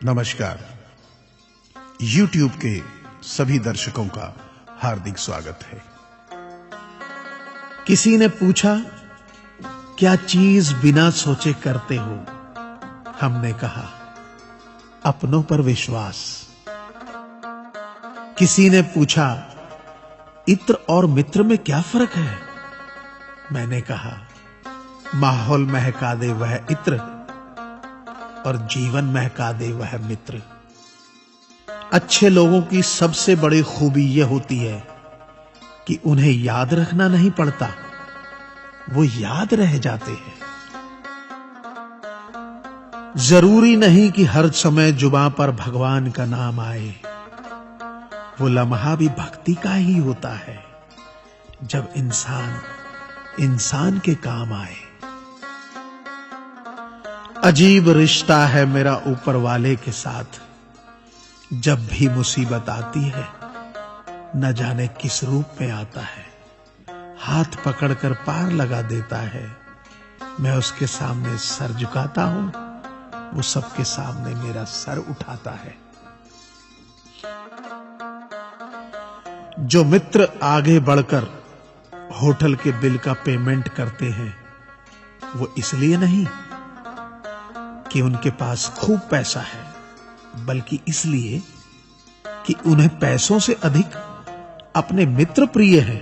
नमस्कार। YouTube के सभी दर्शकों का हार्दिक स्वागत है। किसी ने पूछा, क्या चीज बिना सोचे करते हो? हमने कहा, अपनों पर विश्वास। किसी ने पूछा, इत्र और मित्र में क्या फर्क है? मैंने कहा, माहौल महका दे वह इत्र और जीवन महका दे वह मित्र। अच्छे लोगों की सबसे बड़ी खूबी यह होती है कि उन्हें याद रखना नहीं पड़ता, वो याद रह जाते हैं। जरूरी नहीं कि हर समय जुबां पर भगवान का नाम आए, वो लम्हा भी भक्ति का ही होता है जब इंसान इंसान के काम आए। अजीब रिश्ता है मेरा ऊपर वाले के साथ, जब भी मुसीबत आती है न जाने किस रूप में आता है, हाथ पकड़कर पार लगा देता है। मैं उसके सामने सर झुकाता हूं, वो सबके सामने मेरा सर उठाता है। जो मित्र आगे बढ़कर होटल के बिल का पेमेंट करते हैं, वो इसलिए नहीं कि उनके पास खूब पैसा है, बल्कि इसलिए कि उन्हें पैसों से अधिक अपने मित्र प्रिय हैं।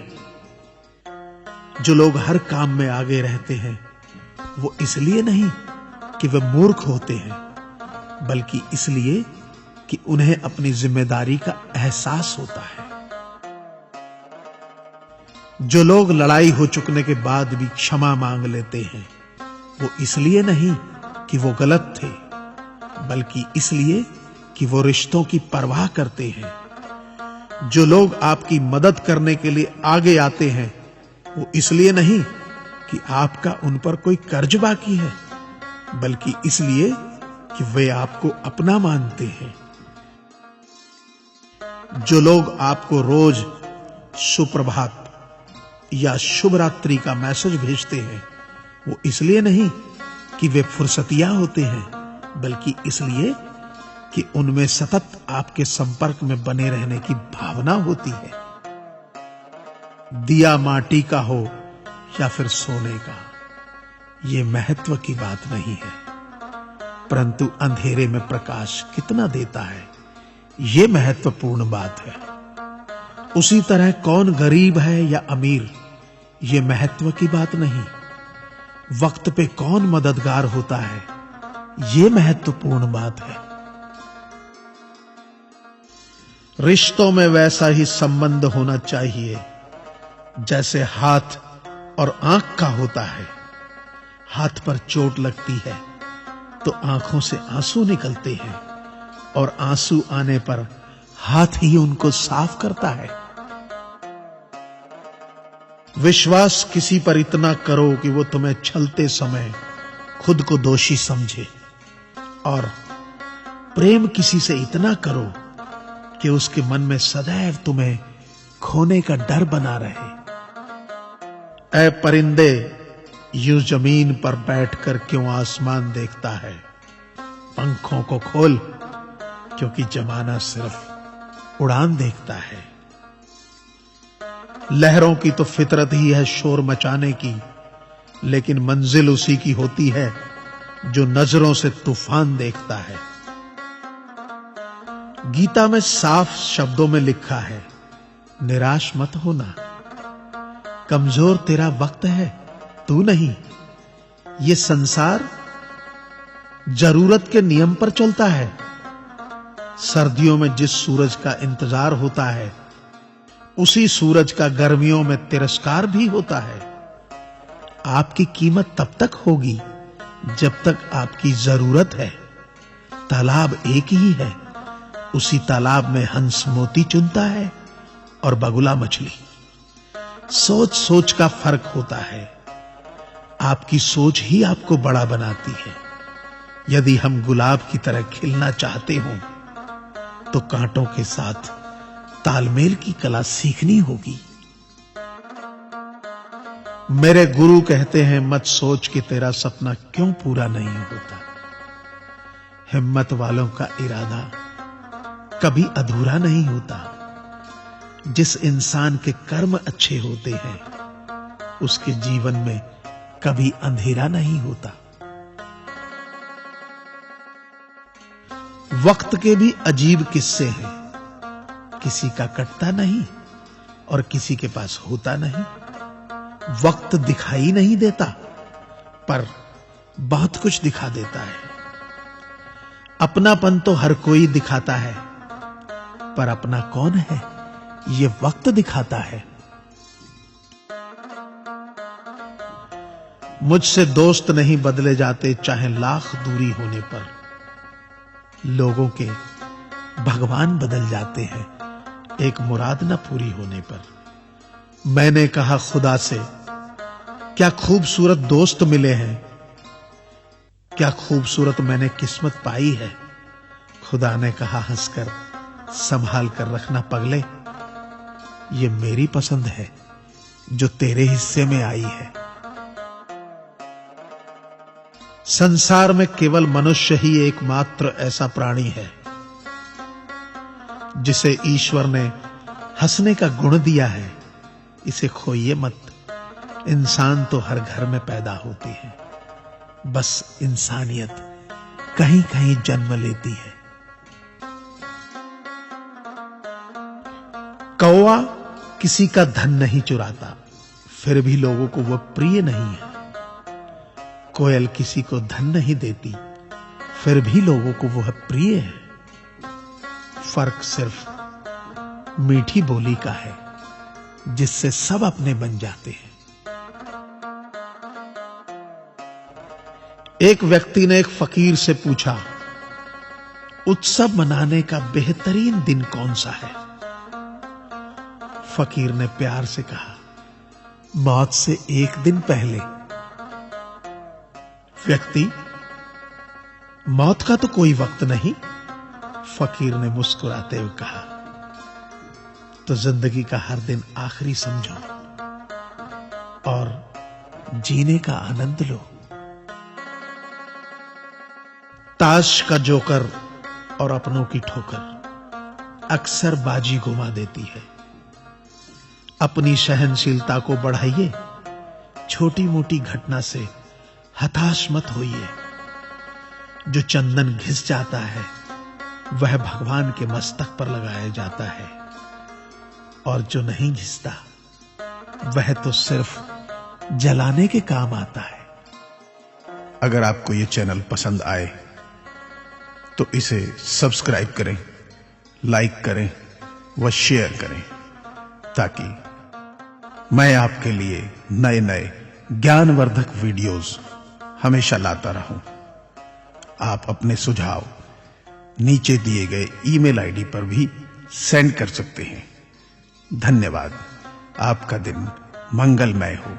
जो लोग हर काम में आगे रहते हैं, वो इसलिए नहीं कि वे मूर्ख होते हैं, बल्कि इसलिए कि उन्हें अपनी जिम्मेदारी का एहसास होता है। जो लोग लड़ाई हो चुकने के बाद भी क्षमा मांग लेते हैं, वो इसलिए नहीं कि वो गलत थे, बल्कि इसलिए कि वो रिश्तों की परवाह करते हैं। जो लोग आपकी मदद करने के लिए आगे आते हैं, वो इसलिए नहीं कि आपका उन पर कोई कर्ज बाकी है, बल्कि इसलिए कि वे आपको अपना मानते हैं। जो लोग आपको रोज सुप्रभात या शुभ रात्रि का मैसेज भेजते हैं, वो इसलिए नहीं कि वे फुर्सतिया होते हैं, बल्कि इसलिए कि उनमें सतत आपके संपर्क में बने रहने की भावना होती है। दिया माटी का हो या फिर सोने का, यह महत्व की बात नहीं है, परंतु अंधेरे में प्रकाश कितना देता है, यह महत्वपूर्ण बात है। उसी तरह कौन गरीब है या अमीर, यह महत्व की बात नहीं। वक्त पे कौन मददगार होता है, यह महत्वपूर्ण बात है। रिश्तों में वैसा ही संबंध होना चाहिए जैसे हाथ और आंख का होता है। हाथ पर चोट लगती है तो आंखों से आंसू निकलते हैं, और आंसू आने पर हाथ ही उनको साफ करता है। विश्वास किसी पर इतना करो कि वो तुम्हें छलते समय खुद को दोषी समझे, और प्रेम किसी से इतना करो कि उसके मन में सदैव तुम्हें खोने का डर बना रहे। ऐ परिंदे, यूं जमीन पर बैठकर क्यों आसमान देखता है? पंखों को खोल, क्योंकि जमाना सिर्फ उड़ान देखता है। लहरों की तो फितरत ही है शोर मचाने की, लेकिन मंजिल उसी की होती है जो नजरों से तूफान देखता है। गीता में साफ शब्दों में लिखा है, निराश मत होना, कमजोर तेरा वक्त है, तू नहीं। ये संसार जरूरत के नियम पर चलता है। सर्दियों में जिस सूरज का इंतजार होता है, उसी सूरज का गर्मियों में तिरस्कार भी होता है। आपकी कीमत तब तक होगी जब तक आपकी जरूरत है। तालाब एक ही है, उसी तालाब में हंस मोती चुनता है और बगुला मछली। सोच सोच का फर्क होता है। आपकी सोच ही आपको बड़ा बनाती है। यदि हम गुलाब की तरह खिलना चाहते हो, तो कांटों के साथ तालमेल की कला सीखनी होगी। मेरे गुरु कहते हैं, मत सोच कि तेरा सपना क्यों पूरा नहीं होता। हिम्मत वालों का इरादा कभी अधूरा नहीं होता। जिस इंसान के कर्म अच्छे होते हैं उसके जीवन में कभी अंधेरा नहीं होता। वक्त के भी अजीब किस्से हैं, किसी का कटता नहीं और किसी के पास होता नहीं। वक्त दिखाई नहीं देता पर बहुत कुछ दिखा देता है। अपनापन तो हर कोई दिखाता है पर अपना कौन है ये वक्त दिखाता है। मुझसे दोस्त नहीं बदले जाते चाहे लाख दूरी होने पर, लोगों के भगवान बदल जाते हैं एक मुराद न पूरी होने पर। मैंने कहा खुदा से क्या खूबसूरत दोस्त मिले हैं, क्या खूबसूरत मैंने किस्मत पाई है। खुदा ने कहा हंसकर संभाल कर रखना पगले, ये मेरी पसंद है जो तेरे हिस्से में आई है। संसार में केवल मनुष्य ही एकमात्र ऐसा प्राणी है जिसे ईश्वर ने हंसने का गुण दिया है। इसे खोइए मत। इंसान तो हर घर में पैदा होती है, बस इंसानियत कहीं कहीं जन्म लेती है। कौवा किसी का धन नहीं चुराता, फिर भी लोगों को वह प्रिय नहीं है। कोयल किसी को धन नहीं देती, फिर भी लोगों को वह प्रिय है। फर्क सिर्फ मीठी बोली का है जिससे सब अपने बन जाते हैं। एक व्यक्ति ने एक फकीर से पूछा, उत्सव मनाने का बेहतरीन दिन कौन सा है? फकीर ने प्यार से कहा, मौत से एक दिन पहले। व्यक्ति, मौत का तो कोई वक्त नहीं। फकीर ने मुस्कुराते हुए कहा, तो जिंदगी का हर दिन आखिरी समझो और जीने का आनंद लो। ताश का जोकर और अपनों की ठोकर अक्सर बाजी घुमा देती है। अपनी सहनशीलता को बढ़ाइए, छोटी मोटी घटना से हताश मत होइए। जो चंदन घिस जाता है वह भगवान के मस्तक पर लगाया जाता है और जो नहीं घिसता वह तो सिर्फ जलाने के काम आता है। अगर आपको ये चैनल पसंद आए तो इसे सब्सक्राइब करें, लाइक करें व शेयर करें ताकि मैं आपके लिए नए नए ज्ञानवर्धक वीडियोस हमेशा लाता रहूं। आप अपने सुझाव नीचे दिए गए ईमेल आईडी पर भी सेंड कर सकते हैं। धन्यवाद। आपका दिन मंगलमय हो।